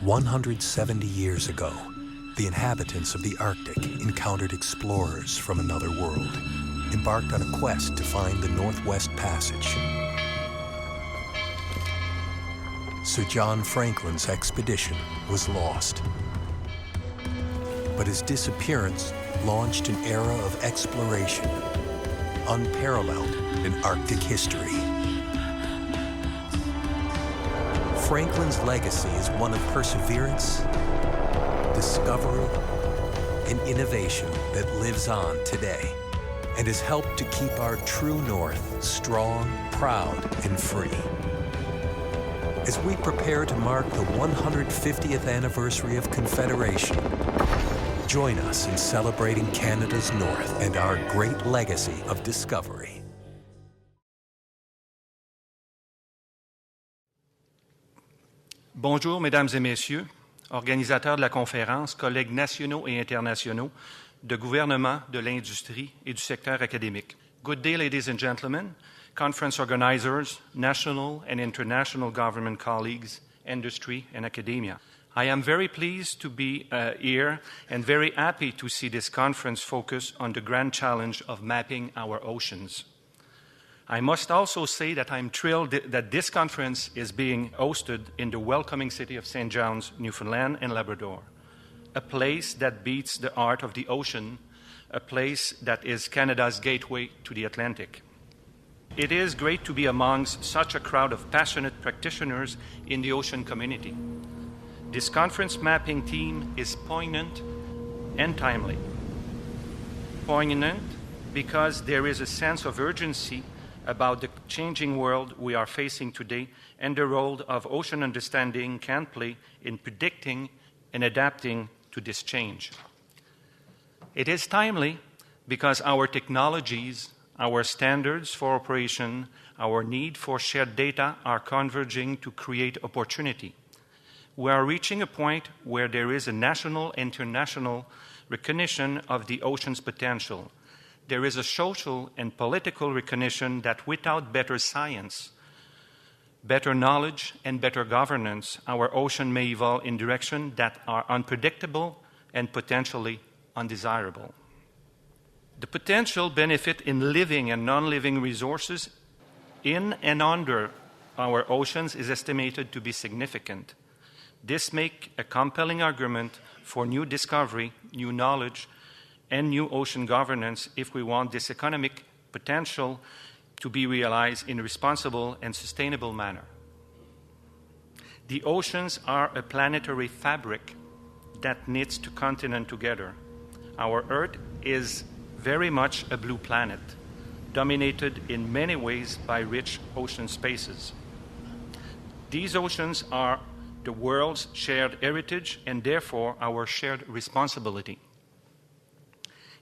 170 years ago, the inhabitants of the Arctic encountered explorers from another world, embarked on a quest to find the Northwest Passage. Sir John Franklin's expedition was lost, but his disappearance launched an era of exploration, unparalleled in Arctic history. Franklin's legacy is one of perseverance, discovery, and innovation that lives on today and has helped to keep our true north strong, proud, and free. As we prepare to mark the 150th anniversary of Confederation, join us in celebrating Canada's North and our great legacy of discovery. Bonjour, mesdames et messieurs, organisateurs de la conférence, collègues nationaux et internationaux, de gouvernement, de l'industrie et du secteur académique. Good day, ladies and gentlemen, conference organizers, national and international government colleagues, industry and academia. I am very pleased to be here and very happy to see this conference focus on the grand challenge of mapping our oceans. I must also say that I'm thrilled that this conference is being hosted in the welcoming city of St. John's, Newfoundland and Labrador, a place that beats the heart of the ocean, a place that is Canada's gateway to the Atlantic. It is great to be amongst such a crowd of passionate practitioners in the ocean community. This conference mapping theme is poignant and timely. Poignant because there is a sense of urgency about the changing world we are facing today and the role of ocean understanding can play in predicting and adapting to this change. It is timely because our technologies, our standards for operation, our need for shared data are converging to create opportunity. We are reaching a point where there is a national, international recognition of the ocean's potential. There is a social and political recognition that without better science, better knowledge, and better governance, our ocean may evolve in directions that are unpredictable and potentially undesirable. The potential benefit in living and non-living resources in and under our oceans is estimated to be significant. This makes a compelling argument for new discovery, new knowledge, and new ocean governance if we want this economic potential to be realized in a responsible and sustainable manner. The oceans are a planetary fabric that knits the continent together. Our Earth is very much a blue planet, dominated in many ways by rich ocean spaces. These oceans are the world's shared heritage and therefore our shared responsibility.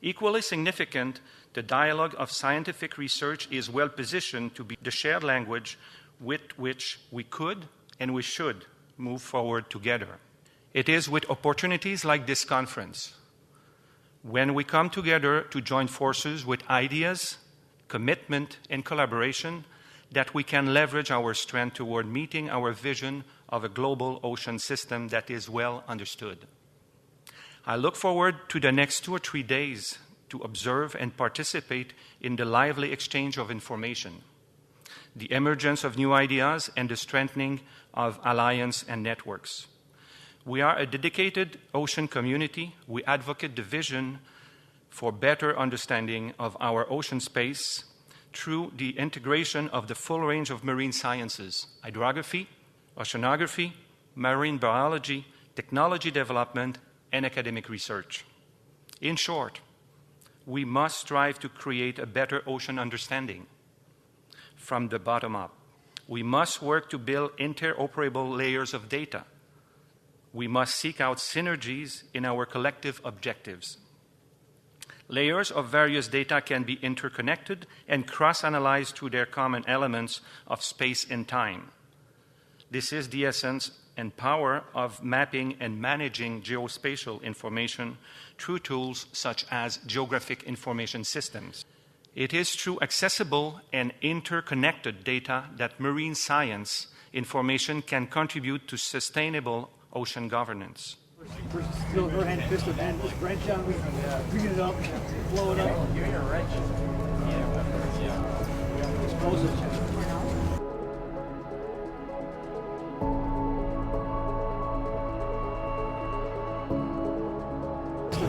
Equally significant, the dialogue of scientific research is well positioned to be the shared language with which we could and we should move forward together. It is with opportunities like this conference, when we come together to join forces with ideas, commitment, and collaboration, that we can leverage our strength toward meeting our vision of a global ocean system that is well understood. I look forward to the next 2 or 3 days to observe and participate in the lively exchange of information, the emergence of new ideas, and the strengthening of alliances and networks. We are a dedicated ocean community. We advocate the vision for better understanding of our ocean space through the integration of the full range of marine sciences, hydrography, oceanography, marine biology, technology development, and academic research. In short, we must strive to create a better ocean understanding from the bottom up. We must work to build interoperable layers of data. We must seek out synergies in our collective objectives. Layers of various data can be interconnected and cross-analyzed through their common elements of space and time. This is the essence and power of mapping and managing geospatial information through tools such as geographic information systems. It is through accessible and interconnected data that marine science information can contribute to sustainable ocean governance. First, still her hand fisted, man. Just wrench on me, bring it up, blow it up. Give me a wrench. Yeah. Explosive.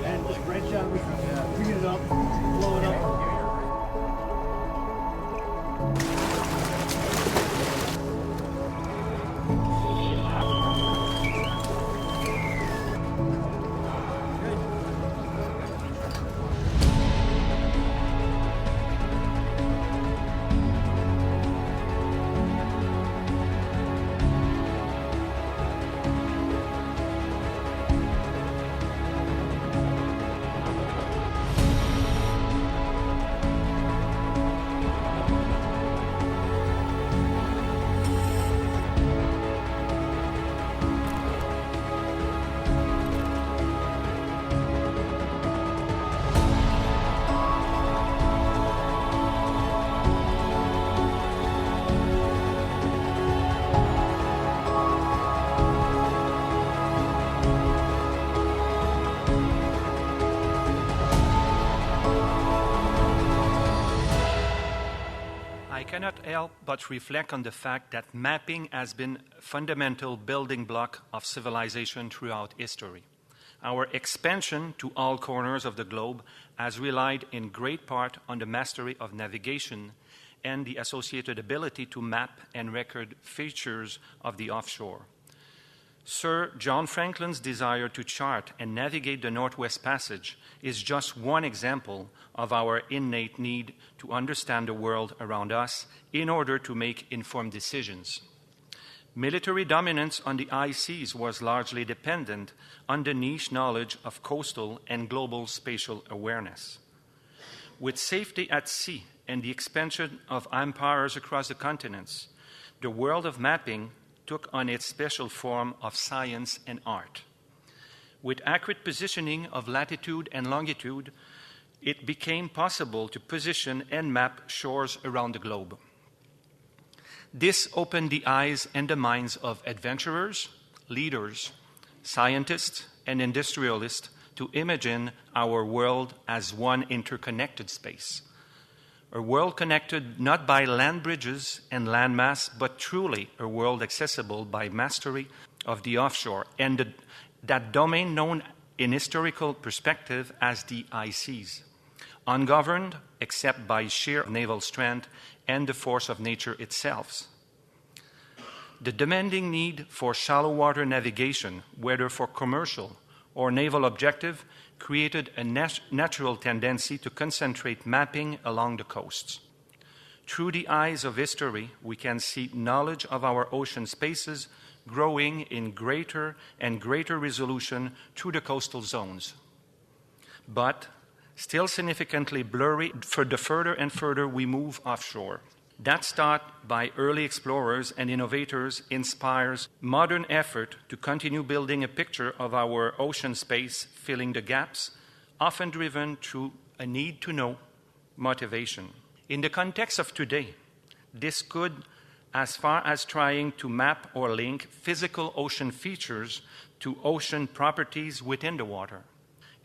And just wrench on me, bring it up, blow it up. I cannot help but reflect on the fact that mapping has been a fundamental building block of civilization throughout history. Our expansion to all corners of the globe has relied in great part on the mastery of navigation and the associated ability to map and record features of the offshore. Sir John Franklin's desire to chart and navigate the Northwest Passage is just one example of our innate need to understand the world around us in order to make informed decisions. Military dominance on the high seas was largely dependent on the niche knowledge of coastal and global spatial awareness. With safety at sea and the expansion of empires across the continents, the world of mapping took on its special form of science and art. With accurate positioning of latitude and longitude, it became possible to position and map shores around the globe. This opened the eyes and the minds of adventurers, leaders, scientists, and industrialists to imagine our world as one interconnected space. A world connected not by land bridges and landmass, but truly a world accessible by mastery of the offshore and that domain known in historical perspective as the high seas, ungoverned except by sheer naval strength and the force of nature itself. The demanding need for shallow water navigation, whether for commercial or naval objective, created a natural tendency to concentrate mapping along the coasts. Through the eyes of history, we can see knowledge of our ocean spaces growing in greater and greater resolution through the coastal zones, but still significantly blurry for the further and further we move offshore. That start by early explorers and innovators inspires modern effort to continue building a picture of our ocean space, filling the gaps, often driven through a need-to-know motivation. In the context of today, this could, as far as trying to map or link physical ocean features to ocean properties within the water,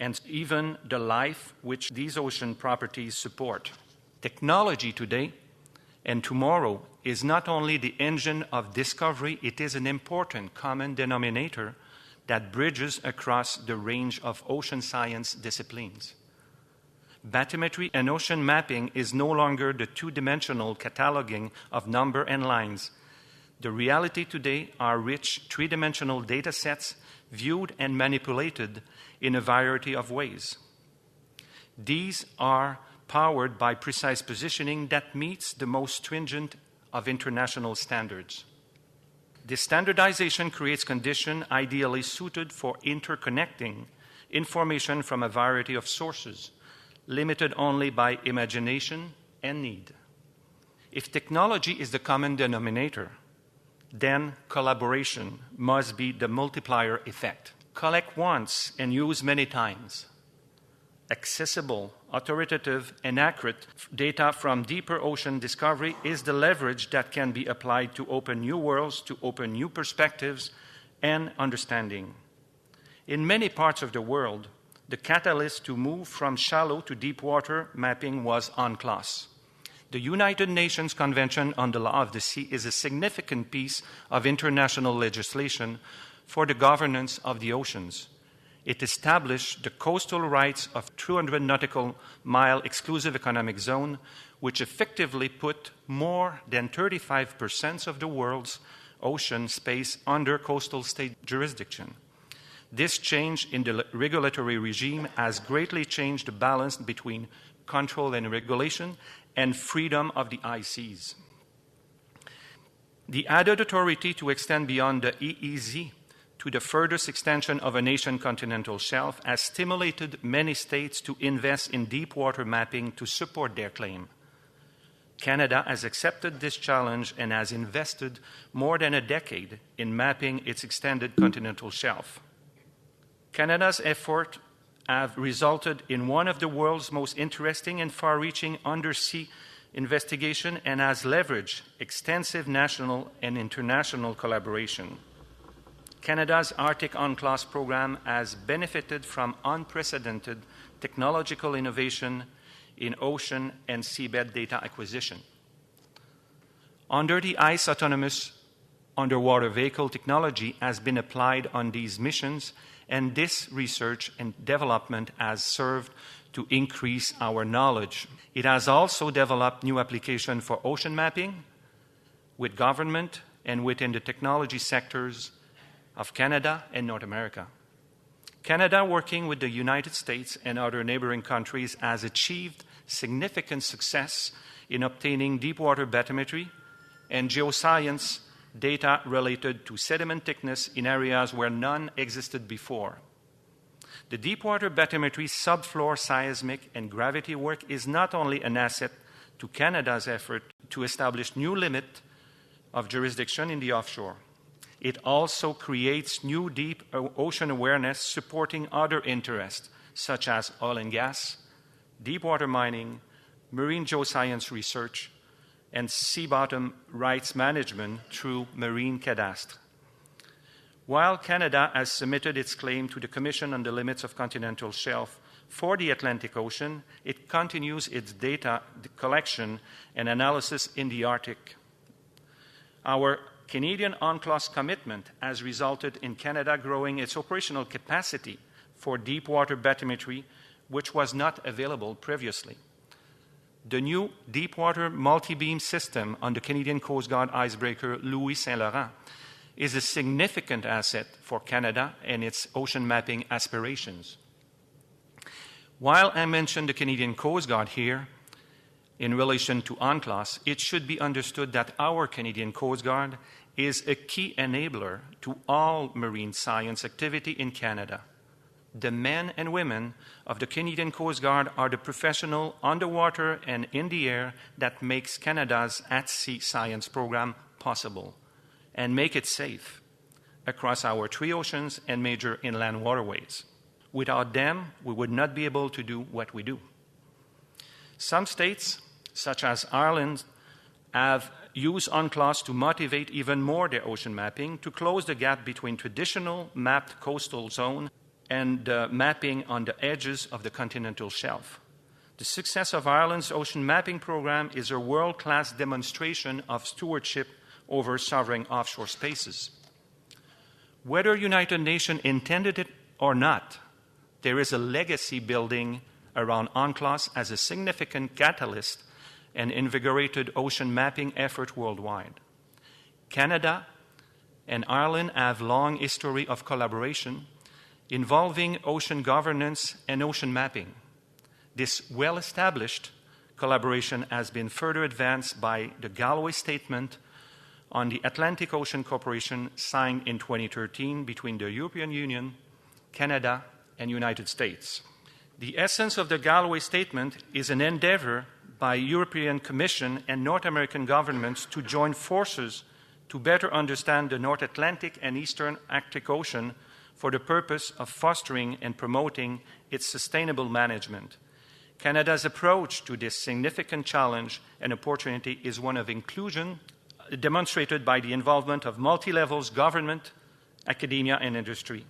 and even the life which these ocean properties support. Technology today and tomorrow is not only the engine of discovery, it is an important common denominator that bridges across the range of ocean science disciplines. Bathymetry and ocean mapping is no longer the two-dimensional cataloging of number and lines. The reality today are rich three-dimensional data sets viewed and manipulated in a variety of ways. These are powered by precise positioning that meets the most stringent of international standards. This standardization creates conditions ideally suited for interconnecting information from a variety of sources, limited only by imagination and need. If technology is the common denominator, then collaboration must be the multiplier effect. Collect once and use many times. Accessible, authoritative, and accurate data from deeper ocean discovery is the leverage that can be applied to open new worlds, to open new perspectives, and understanding. In many parts of the world, the catalyst to move from shallow to deep water mapping was UNCLOS. The United Nations Convention on the Law of the Sea is a significant piece of international legislation for the governance of the oceans. It established the coastal rights of 200 nautical mile exclusive economic zone, which effectively put more than 35% of the world's ocean space under coastal state jurisdiction. This change in the regulatory regime has greatly changed the balance between control and regulation and freedom of the ICs. The added authority to extend beyond the EEZ to the furthest extension of a nation continental shelf has stimulated many states to invest in deep water mapping to support their claim. Canada has accepted this challenge and has invested more than a decade in mapping its extended continental shelf. Canada's efforts have resulted in one of the world's most interesting and far-reaching undersea investigation and has leveraged extensive national and international collaboration. Canada's Arctic UNCLOS program has benefited from unprecedented technological innovation in ocean and seabed data acquisition. Under the ICE autonomous underwater vehicle technology has been applied on these missions, and this research and development has served to increase our knowledge. It has also developed new applications for ocean mapping with government and within the technology sectors of Canada and North America. Canada, working with the United States and other neighboring countries, has achieved significant success in obtaining deepwater bathymetry and geoscience data related to sediment thickness in areas where none existed before. The deepwater bathymetry, subfloor seismic, and gravity work is not only an asset to Canada's effort to establish new limit of jurisdiction in the offshore, it also creates new deep ocean awareness supporting other interests such as oil and gas, deepwater mining, marine geoscience research, and sea bottom rights management through marine cadastre. While Canada has submitted its claim to the Commission on the Limits of Continental Shelf for the Atlantic Ocean, it continues its data collection and analysis in the Arctic. Our Canadian UNCLOS commitment has resulted in Canada growing its operational capacity for deepwater bathymetry, which was not available previously. The new deepwater multi-beam system on the Canadian Coast Guard icebreaker Louis Saint Laurent is a significant asset for Canada and its ocean mapping aspirations. While I mentioned the Canadian Coast Guard here in relation to UNCLOS, it should be understood that our Canadian Coast Guard is a key enabler to all marine science activity in Canada. The men and women of the Canadian Coast Guard are the professional underwater and in the air that makes Canada's at-sea science program possible and make it safe across our 3 oceans and major inland waterways. Without them, we would not be able to do what we do. Some states, such as Ireland, have used UNCLOS to motivate even more their ocean mapping to close the gap between traditional mapped coastal zone and mapping on the edges of the continental shelf. The success of Ireland's ocean mapping program is a world-class demonstration of stewardship over sovereign offshore spaces. Whether United Nations intended it or not, there is a legacy building around UNCLOS as a significant catalyst and invigorated ocean mapping effort worldwide. Canada and Ireland have long history of collaboration involving ocean governance and ocean mapping. This well-established collaboration has been further advanced by the Galway Statement on the Atlantic Ocean Cooperation signed in 2013 between the European Union, Canada, and United States. The essence of the Galway Statement is an endeavor by European Commission and North American governments to join forces to better understand the North Atlantic and Eastern Arctic Ocean for the purpose of fostering and promoting its sustainable management. Canada's approach to this significant challenge and opportunity is one of inclusion, demonstrated by the involvement of multi-levels government academia, and industry.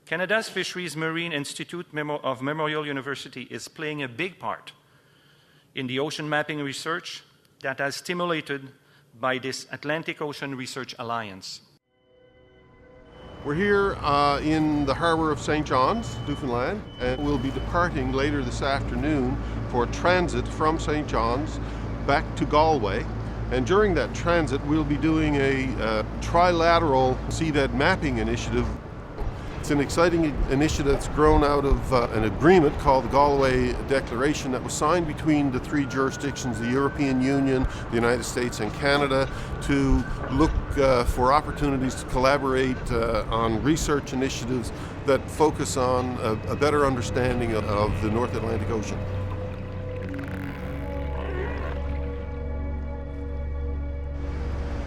Canada's Fisheries Marine Institute of Memorial University is playing a big part in the ocean mapping research that has stimulated by this Atlantic Ocean Research Alliance. We're here in the harbour of St. John's, Newfoundland, and we'll be departing later this afternoon for transit from St. John's back to Galway. And during that transit, we'll be doing a trilateral seabed mapping initiative. It's an exciting initiative that's grown out of an agreement called the Galway Declaration that was signed between the three jurisdictions, the European Union, the United States and Canada, to look for opportunities to collaborate on research initiatives that focus on a better understanding of the North Atlantic Ocean.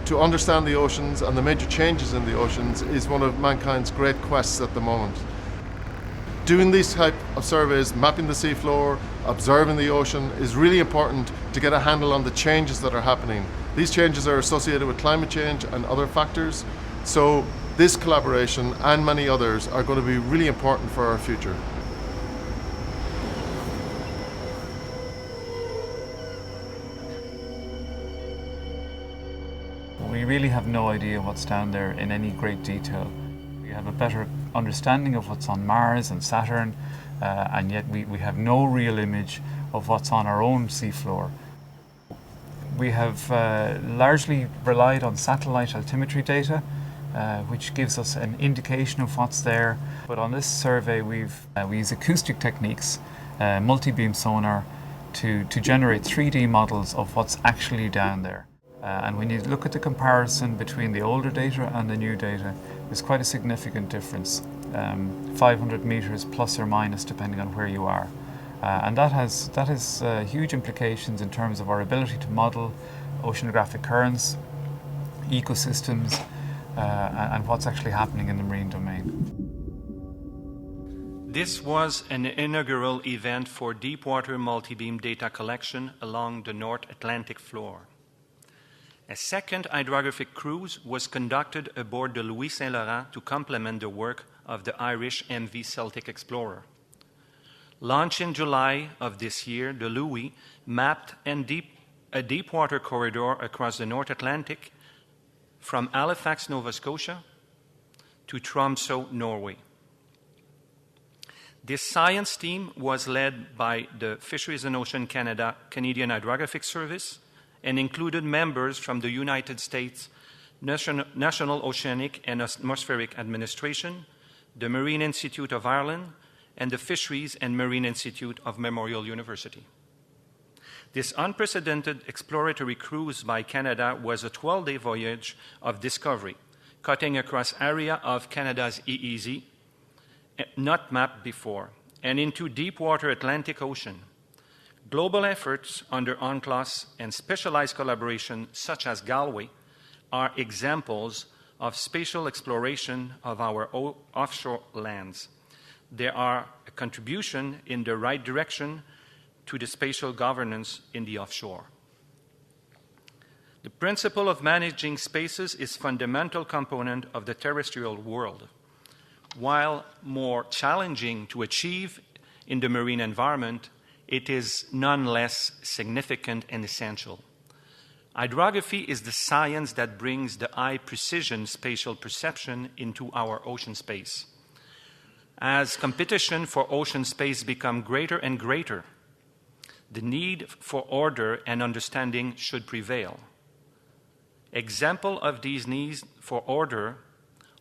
To understand the oceans and the major changes in the oceans is one of mankind's great quests at the moment. Doing these type of surveys, mapping the seafloor, observing the ocean, is really important to get a handle on the changes that are happening. These changes are associated with climate change and other factors, so this collaboration and many others are going to be really important for our future. We really have no idea what's down there in any great detail. We have a better understanding of what's on Mars and Saturn, and yet we have no real image of what's on our own seafloor. We have largely relied on satellite altimetry data, which gives us an indication of what's there. But on this survey we use acoustic techniques, multi-beam sonar, to generate 3D models of what's actually down there. And when you look at the comparison between the older data and the new data, there's quite a significant difference, 500 meters plus or minus depending on where you are. And that has huge implications in terms of our ability to model oceanographic currents, ecosystems, and what's actually happening in the marine domain. This was an inaugural event for deepwater multi-beam data collection along the North Atlantic floor. A second hydrographic cruise was conducted aboard the Louis Saint Laurent to complement the work of the Irish MV Celtic Explorer. Launched in July of this year, the Louis mapped a deepwater corridor across the North Atlantic from Halifax, Nova Scotia to Tromsø, Norway. This science team was led by the Fisheries and Ocean Canada Canadian Hydrographic Service and included members from the United States National Oceanic and Atmospheric Administration, the Marine Institute of Ireland, and the Fisheries and Marine Institute of Memorial University. This unprecedented exploratory cruise by Canada was a 12-day voyage of discovery, cutting across area of Canada's EEZ, not mapped before, and into deep-water Atlantic Ocean. Global efforts under UNCLOS and specialized collaboration such as Galway are examples of spatial exploration of our offshore lands. They are a contribution in the right direction to the spatial governance in the offshore. The principle of managing spaces is a fundamental component of the terrestrial world. While more challenging to achieve in the marine environment, it is none less significant and essential. Hydrography is the science that brings the high-precision spatial perception into our ocean space. As competition for ocean space becomes greater and greater, the need for order and understanding should prevail. Examples of these needs for order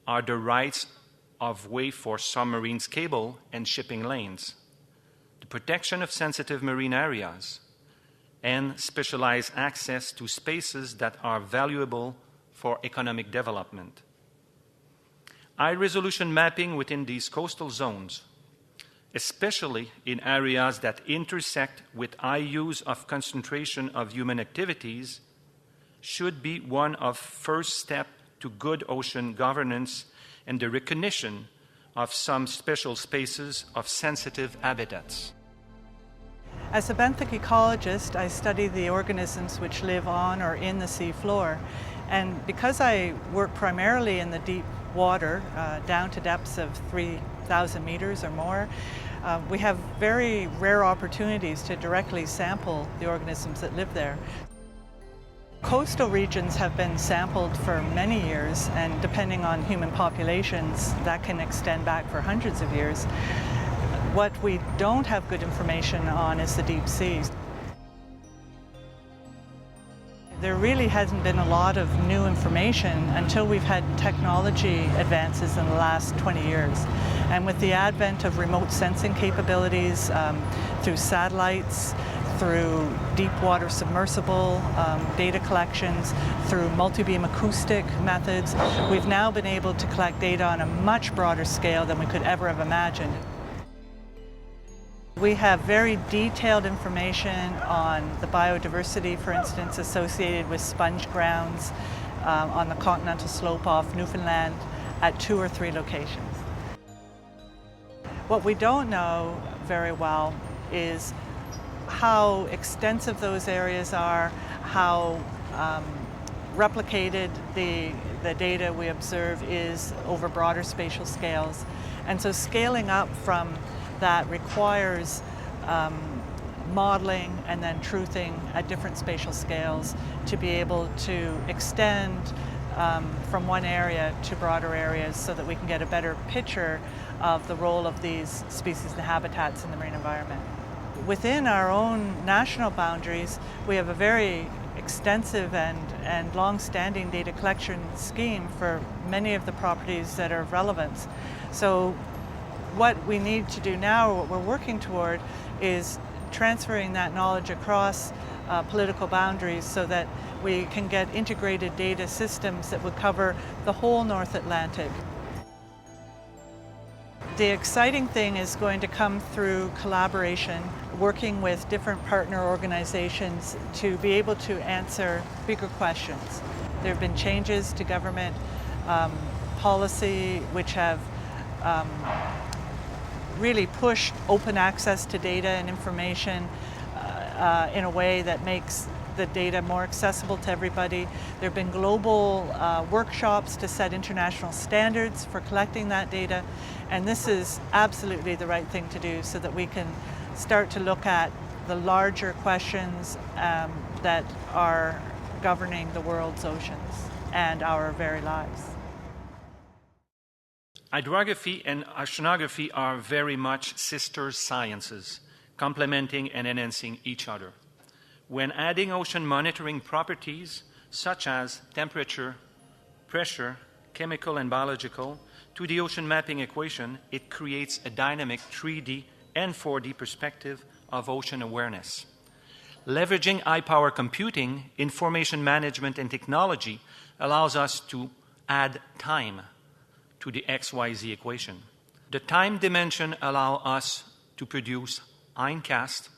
are the rights of way for submarines cable and shipping lanes, the protection of sensitive marine areas, and specialized access to spaces that are valuable for economic development. High-resolution mapping within these coastal zones, especially in areas that intersect with high use of concentration of human activities, should be one of first step to good ocean governance and the recognition of some special spaces of sensitive habitats. As a benthic ecologist, I study the organisms which live on or in the sea floor. And because I work primarily in the deep water, down to depths of 3,000 meters or more, we have very rare opportunities to directly sample the organisms that live there. Coastal regions have been sampled for many years, and depending on human populations, that can extend back for hundreds of years. What we don't have good information on is the deep seas. There really hasn't been a lot of new information until we've had technology advances in the last 20 years. And with the advent of remote sensing capabilities through satellites, through deep water submersible data collections, through multi-beam acoustic methods, we've now been able to collect data on a much broader scale than we could ever have imagined. We have very detailed information on the biodiversity, for instance, associated with sponge grounds on the continental slope off Newfoundland at 2 or 3 locations. What we don't know very well is how extensive those areas are, how replicated the data we observe is over broader spatial scales. And so scaling up from that requires modeling and then truthing at different spatial scales to be able to extend from one area to broader areas so that we can get a better picture of the role of these species and habitats in the marine environment. Within our own national boundaries, we have a very extensive and long-standing data collection scheme for many of the properties that are of relevance. So what we need to do now, what we're working toward, is transferring that knowledge across political boundaries so that we can get integrated data systems that would cover the whole North Atlantic. The exciting thing is going to come through collaboration, working with different partner organizations to be able to answer bigger questions. There have been changes to government policy which have really pushed open access to data and information in a way that makes the data more accessible to everybody. There have been global workshops to set international standards for collecting that data, and this is absolutely the right thing to do so that we can start to look at the larger questions that are governing the world's oceans and our very lives. Hydrography and oceanography are very much sister sciences, complementing and enhancing each other. When adding ocean monitoring properties such as temperature, pressure, chemical and biological to the ocean mapping equation, it creates a dynamic 3D and 4D perspective of ocean awareness. Leveraging high-power computing, information management and technology allows us to add time to the XYZ equation. The time dimension allows us to produce hindcast,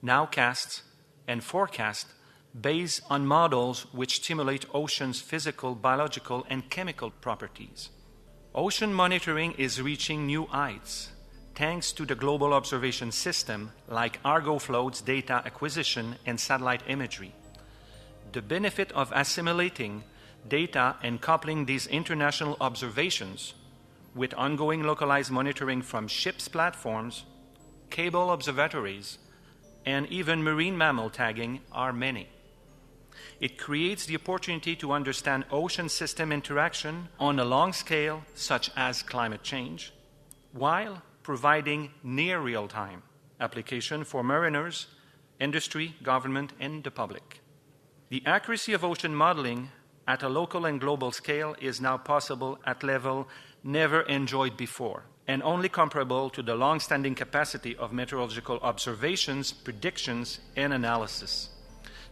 nowcast, and forecast based on models which simulate ocean's physical, biological, and chemical properties. Ocean monitoring is reaching new heights thanks to the global observation system like Argo floats, data acquisition, and satellite imagery. The benefit of assimilating data and coupling these international observations with ongoing localized monitoring from ships' platforms, cable observatories, and even marine mammal tagging are many. It creates the opportunity to understand ocean system interaction on a long scale, such as climate change, while providing near real-time application for mariners, industry, government, and the public. The accuracy of ocean modeling at a local and global scale is now possible at level never enjoyed before, and only comparable to the long-standing capacity of meteorological observations, predictions, and analysis.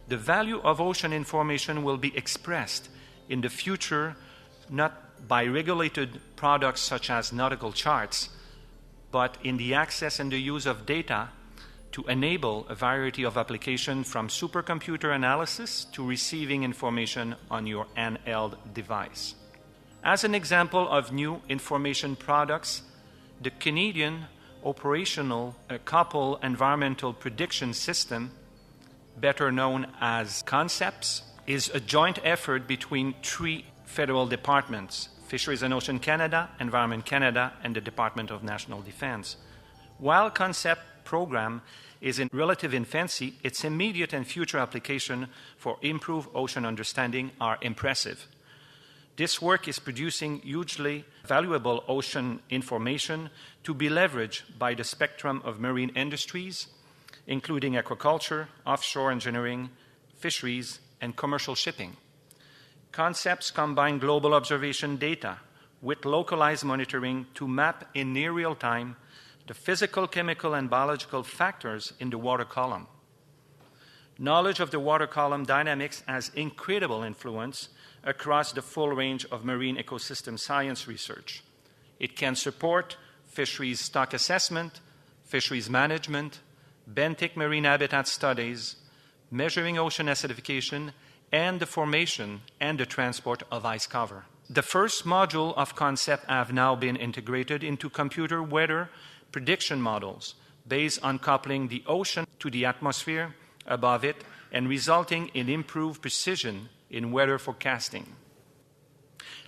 The value of ocean information will be expressed in the future not by regulated products such as nautical charts, but in the access and the use of data to enable a variety of applications from supercomputer analysis to receiving information on your handheld device. As an example of new information products, the Canadian operational couple environmental prediction system, better known as CONCEPTS, is a joint effort between 3 federal departments: Fisheries and Ocean Canada, Environment Canada, and the Department of National Defence. While CONCEPT program is in relative infancy, its immediate and future application for improved ocean understanding are impressive. This work is producing hugely valuable ocean information to be leveraged by the spectrum of marine industries, including aquaculture, offshore engineering, fisheries, and commercial shipping. Concepts combine global observation data with localized monitoring to map in near real time the physical, chemical, and biological factors in the water column. Knowledge of the water column dynamics has incredible influence across the full range of marine ecosystem science research. It can support fisheries stock assessment, fisheries management, benthic marine habitat studies, measuring ocean acidification, and the formation and the transport of ice cover. The first module of CONCEPT have now been integrated into computer weather prediction models based on coupling the ocean to the atmosphere above it and resulting in improved precision in weather forecasting.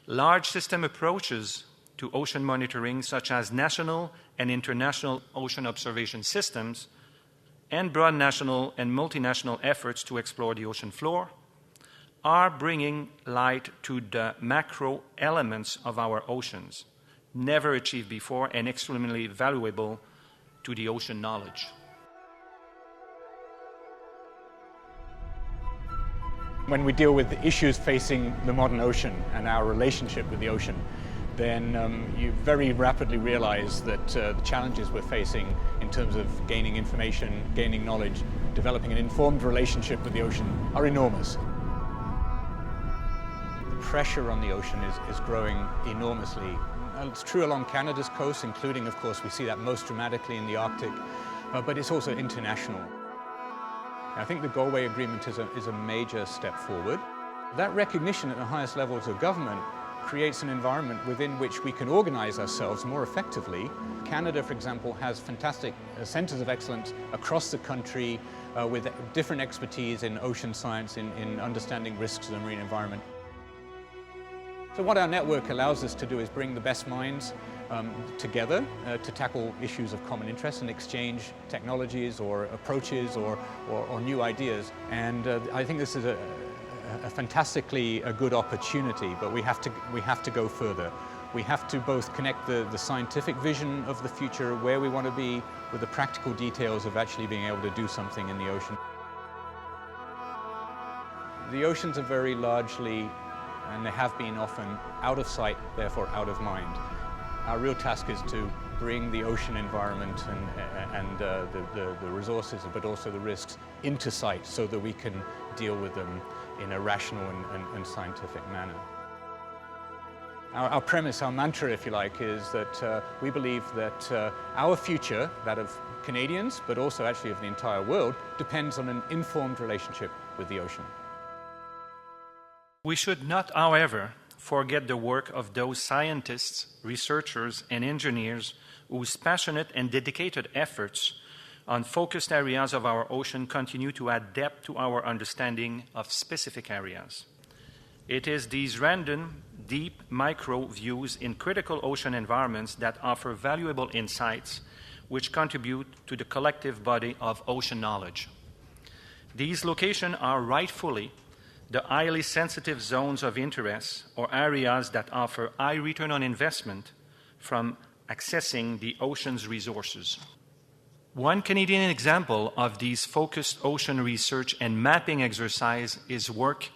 Large system approaches to ocean monitoring, such as national and international ocean observation systems, and broad national and multinational efforts to explore the ocean floor, are bringing light to the macro elements of our oceans, never achieved before and extremely valuable to the ocean knowledge. When we deal with the issues facing the modern ocean and our relationship with the ocean, then you very rapidly realize that the challenges we're facing in terms of gaining information, gaining knowledge, developing an informed relationship with the ocean are enormous. The pressure on the ocean is growing enormously. It's true along Canada's coast, including, of course, we see that most dramatically in the Arctic, but it's also international. I think the Galway Agreement is a major step forward. That recognition at the highest levels of government creates an environment within which we can organize ourselves more effectively. Canada, for example, has fantastic centers of excellence across the country with different expertise in ocean science, in understanding risks to the marine environment. So what our network allows us to do is bring the best minds together to tackle issues of common interest and exchange technologies or approaches or new ideas. And I think this is a fantastically good opportunity, but we have to go further. We have to both connect the scientific vision of the future, where we want to be, with the practical details of actually being able to do something in the ocean. The oceans are very largely, and they have been often, out of sight, therefore out of mind. Our real task is to bring the ocean environment and the resources, but also the risks, into sight so that we can deal with them in a rational and scientific manner. Our premise, our mantra, if you like, is that we believe that our future, that of Canadians, but also actually of the entire world, depends on an informed relationship with the ocean. We should not, however, forget the work of those scientists, researchers, and engineers whose passionate and dedicated efforts on focused areas of our ocean continue to add depth to our understanding of specific areas. It is these random, deep micro views in critical ocean environments that offer valuable insights which contribute to the collective body of ocean knowledge. These locations are rightfully the highly sensitive zones of interest or areas that offer high return on investment from accessing the ocean's resources. One Canadian example of these focused ocean research and mapping exercise is work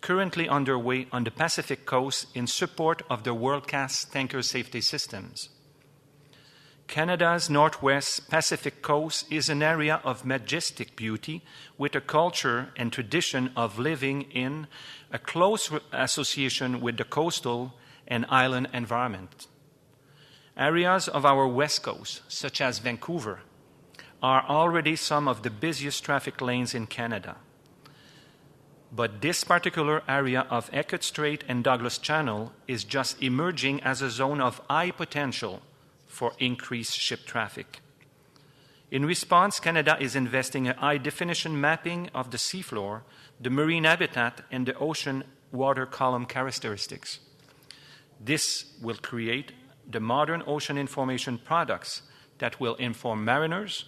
currently underway on the Pacific coast in support of the world-class tanker safety systems. Canada's northwest Pacific coast is an area of majestic beauty with a culture and tradition of living in a close association with the coastal and island environment. Areas of our west coast, such as Vancouver, are already some of the busiest traffic lanes in Canada. But this particular area of Eckert Strait and Douglas Channel is just emerging as a zone of high potential for increased ship traffic. In response, Canada is investing in high-definition mapping of the seafloor, the marine habitat, and the ocean water column characteristics. This will create the modern ocean information products that will inform mariners,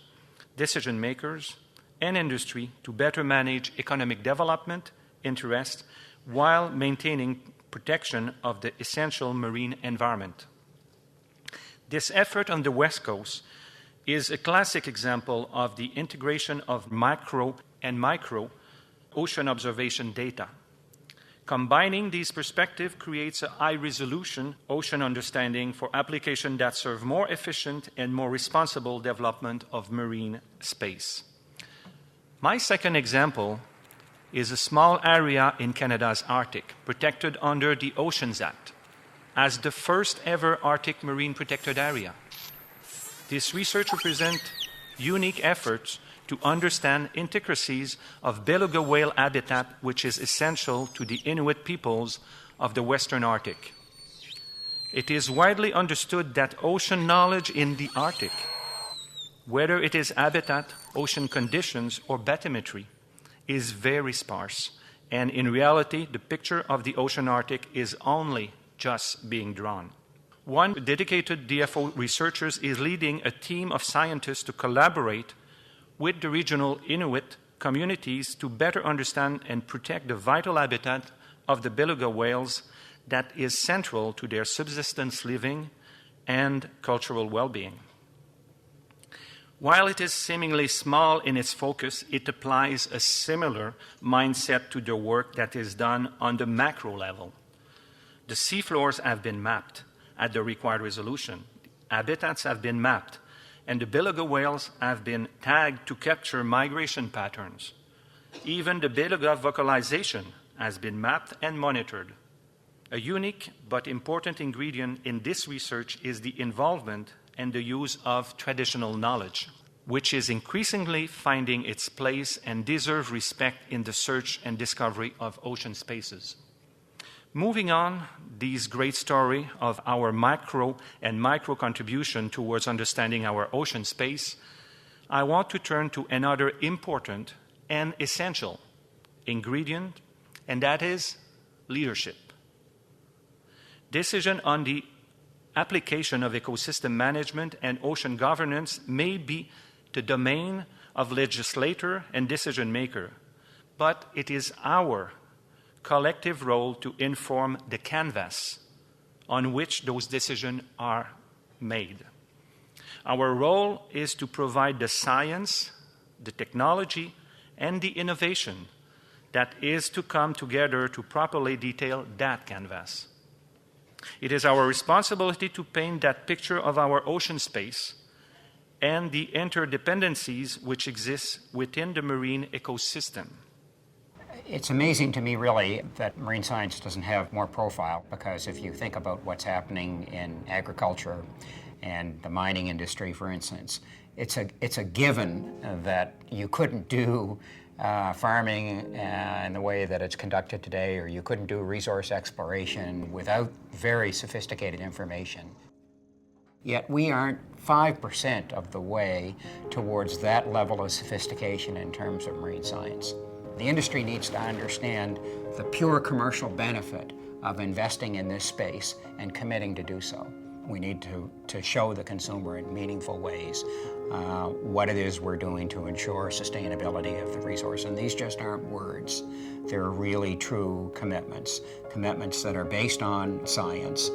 decision makers, and industry to better manage economic development interests while maintaining protection of the essential marine environment. This effort on the West Coast is a classic example of the integration of macro and micro ocean observation data. Combining these perspectives creates a high-resolution ocean understanding for applications that serve more efficient and more responsible development of marine space. My second example is a small area in Canada's Arctic, protected under the Oceans Act, as the first ever Arctic marine protected area. This research represents unique efforts to understand intricacies of beluga whale habitat, which is essential to the Inuit peoples of the Western Arctic. It is widely understood that ocean knowledge in the Arctic, whether it is habitat, ocean conditions, or bathymetry, is very sparse. And in reality, the picture of the ocean Arctic is only just being drawn. One dedicated DFO researchers is leading a team of scientists to collaborate with the regional Inuit communities to better understand and protect the vital habitat of the beluga whales that is central to their subsistence living and cultural well-being. While it is seemingly small in its focus, it applies a similar mindset to the work that is done on the macro level. The seafloors have been mapped at the required resolution. Habitats have been mapped, and the beluga whales have been tagged to capture migration patterns. Even the beluga vocalization has been mapped and monitored. A unique but important ingredient in this research is the involvement and the use of traditional knowledge, which is increasingly finding its place and deserves respect in the search and discovery of ocean spaces. Moving on, this great story of our macro and micro contribution towards understanding our ocean space, I want to turn to another important and essential ingredient, and that is leadership. Decision on the application of ecosystem management and ocean governance may be the domain of legislator and decision maker, but it is our collective role to inform the canvas on which those decisions are made. Our role is to provide the science, the technology, and the innovation that is to come together to properly detail that canvas. It is our responsibility to paint that picture of our ocean space and the interdependencies which exist within the marine ecosystem. It's amazing to me, really, that marine science doesn't have more profile, because if you think about what's happening in agriculture and the mining industry, for instance, it's a given that you couldn't do farming in the way that it's conducted today, or you couldn't do resource exploration without very sophisticated information. Yet we aren't 5% of the way towards that level of sophistication in terms of marine science. The industry needs to understand the pure commercial benefit of investing in this space and committing to do so. We need to show the consumer in meaningful ways what it is we're doing to ensure sustainability of the resource. And these just aren't words. They're really true commitments that are based on science.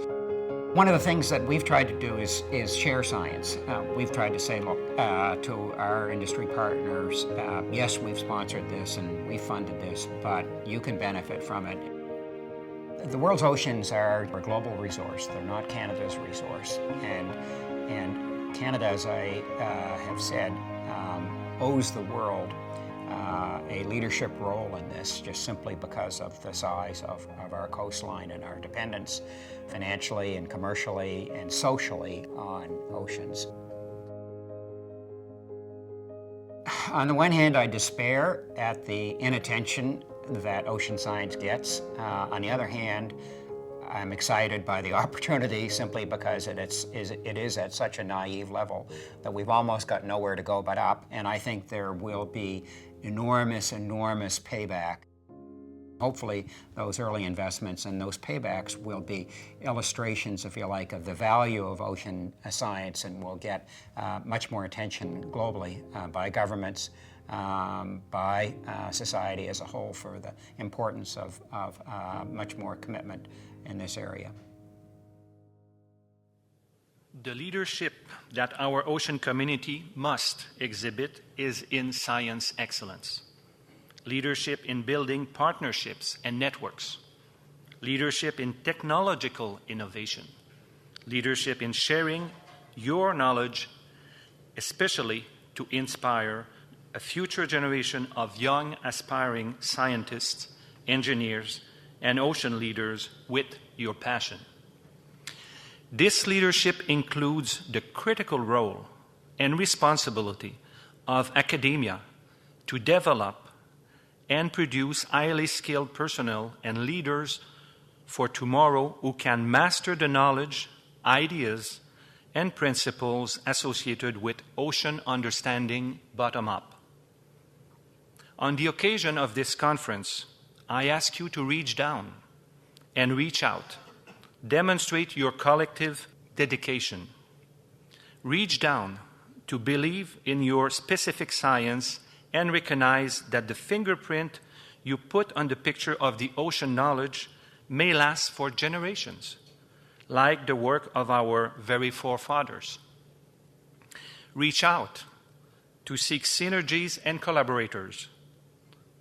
One of the things that we've tried to do is share science. We've tried to say, look, to our industry partners, yes, we've sponsored this and we funded this, but you can benefit from it. The world's oceans are a global resource. They're not Canada's resource. And Canada, as I have said, owes the world a leadership role in this, just simply because of the size of our coastline and our dependence financially and commercially and socially on oceans. On the one hand, I despair at the inattention that ocean science gets. On the other hand, I'm excited by the opportunity simply because it is at such a naive level that we've almost got nowhere to go but up, and I think there will be enormous payback. Hopefully those early investments and those paybacks will be illustrations, if you like, of the value of ocean science, and will get much more attention globally by governments, by society as a whole, for the importance of much more commitment in this area. The leadership that our ocean community must exhibit is in science excellence. Leadership in building partnerships and networks. Leadership in technological innovation. Leadership in sharing your knowledge, especially to inspire a future generation of young, aspiring scientists, engineers, and ocean leaders with your passion. This leadership includes the critical role and responsibility of academia to develop and produce highly skilled personnel and leaders for tomorrow who can master the knowledge, ideas, and principles associated with ocean understanding bottom-up. On the occasion of this conference, I ask you to reach down and reach out. Demonstrate your collective dedication. Reach down to believe in your specific science and recognize that the fingerprint you put on the picture of the ocean knowledge may last for generations, like the work of our very forefathers. Reach out to seek synergies and collaborators,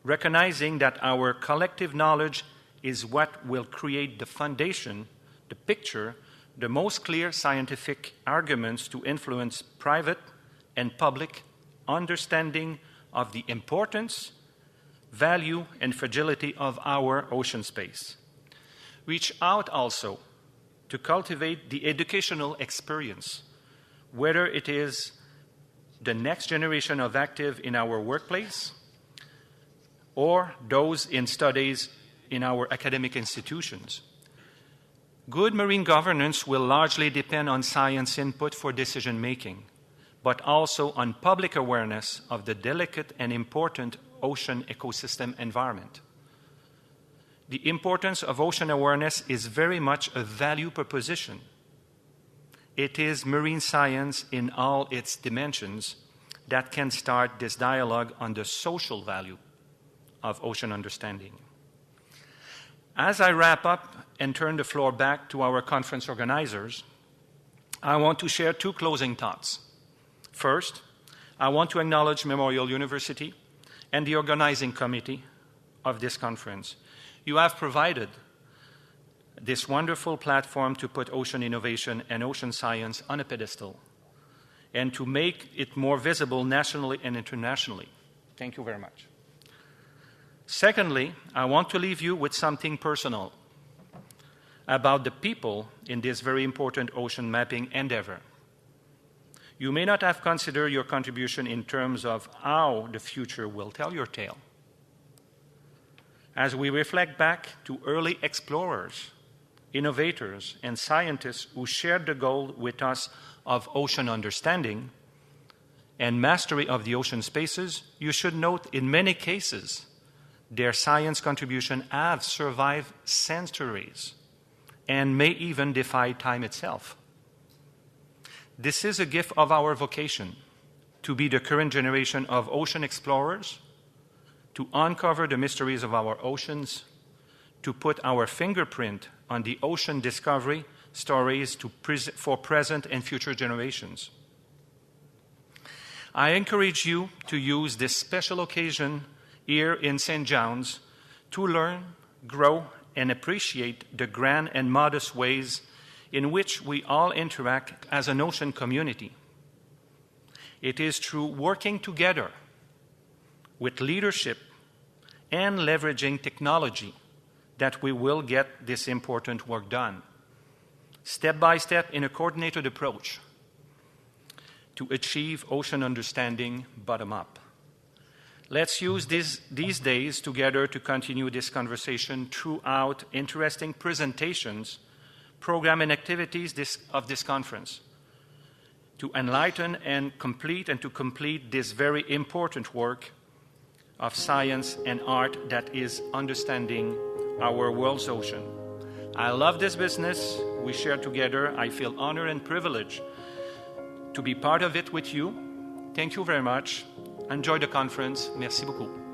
recognizing that our collective knowledge is what will create the foundation, the picture, the most clear scientific arguments to influence private and public understanding of the importance, value, and fragility of our ocean space. Reach out also to cultivate the educational experience, whether it is the next generation of active in our workplace or those in studies in our academic institutions. Good marine governance will largely depend on science input for decision-making, but also on public awareness of the delicate and important ocean ecosystem environment. The importance of ocean awareness is very much a value proposition. It is marine science in all its dimensions that can start this dialogue on the social value of ocean understanding. As I wrap up and turn the floor back to our conference organizers, I want to share two closing thoughts. First, I want to acknowledge Memorial University and the organizing committee of this conference. You have provided this wonderful platform to put ocean innovation and ocean science on a pedestal and to make it more visible nationally and internationally. Thank you very much. Secondly, I want to leave you with something personal about the people in this very important ocean mapping endeavor. You may not have considered your contribution in terms of how the future will tell your tale. As we reflect back to early explorers, innovators, and scientists who shared the goal with us of ocean understanding and mastery of the ocean spaces, you should note in many cases their science contribution have survived centuries and may even defy time itself. This is a gift of our vocation, to be the current generation of ocean explorers, to uncover the mysteries of our oceans, to put our fingerprint on the ocean discovery stories for present and future generations. I encourage you to use this special occasion here in St. John's to learn, grow, and appreciate the grand and modest ways in which we all interact as an ocean community. It is through working together with leadership and leveraging technology that we will get this important work done, step by step in a coordinated approach to achieve ocean understanding bottom up. Let's use these days together to continue this conversation throughout interesting presentations, program and activities of this conference, to enlighten and to complete this very important work of science and art that is understanding our world's ocean. I love this business we share together. I feel honored and privileged to be part of it with you. Thank you very much. Enjoy the conference. Merci beaucoup.